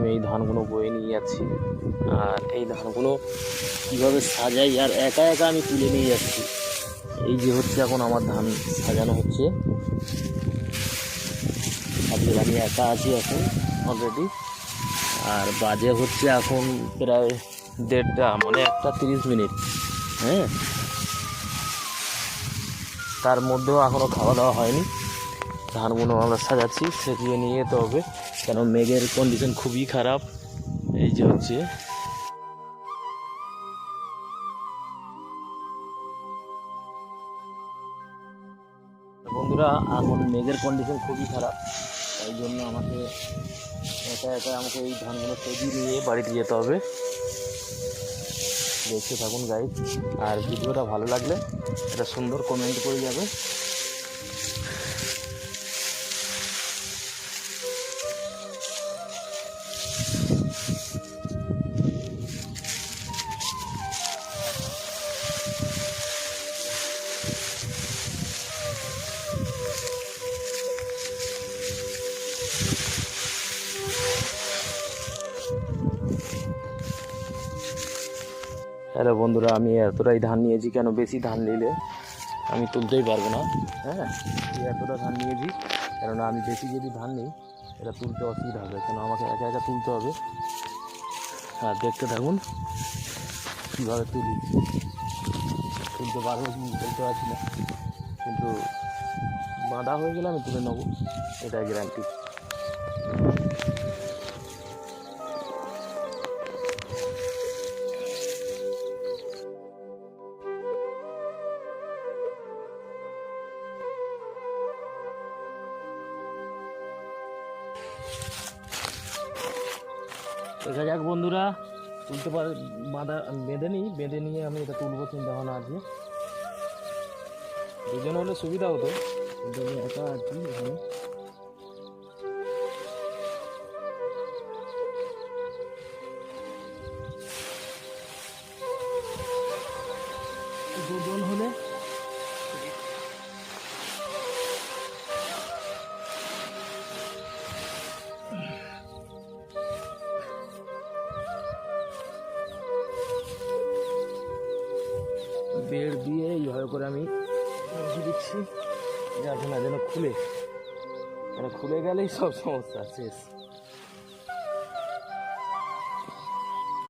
এই ধানগুলো বয়ে নিয়ে যাচ্ছি। আর এই ধানগুলো কীভাবে সাজাই আর একা একা আমি তুলে নিয়ে যাচ্ছি। এই যে হচ্ছে এখন আমার ধান সাজানো হচ্ছে, আজকে আমি একা আছি এখন অলরেডি। আর বাজে হচ্ছে এখন প্রায় 1:30, মানে 1:30। হ্যাঁ, তার মধ্যেও এখনও খাওয়া দাওয়া হয়নি। ধানগুলো আমরা সাজাচ্ছি, সেজিয়ে নিয়ে যেতে হবে, কেন মেঘের কন্ডিশন খুবই খারাপ। এই যে হচ্ছে বন্ধুরা, এখন মেঘের কন্ডিশন খুবই খারাপ, তাই জন্য আমাকে একা একা আমাকে এই ধানগুলো সেজিয়ে নিয়ে বাড়িতে যেতে হবে। দেখতে থাকুন গাইজ, আর ভিডিওটা ভালো লাগলে একটা সুন্দর কমেন্ট করে যাবে। হ্যালো বন্ধুরা, আমি এতটাই ধান নিয়েছি, কেন বেশি ধান নিলে আমি তুলতেই পারবো না। হ্যাঁ, এতটা ধান নিয়েছি, কেননা আমি বেশি যদি ধান নিই এটা তুলতে অসুবিধা হবে, কেন আমাকে একা একা তুলতে হবে। আর দেখতে থাকুন কীভাবে তুলতে পারবো কি বলতে পারছি না, কিন্তু বাঁধা হয়ে গেলে আমি তুলে নেবো, এটাই গ্যারান্টি। দেখা যাক বন্ধুরা, তুলতে পারে বেঁধে নিয়ে আমি এটা তুলবো, চিন্তা ভাবনা আছে। দুজন হলে সুবিধা হতো, কিন্তু আমি একা আছি এখানে। দুজন হলে বেড় দিয়ে এইভাবে করে আমি দিচ্ছি, যাতে না যেন খুলে গেলেই সব সমস্যা শেষ।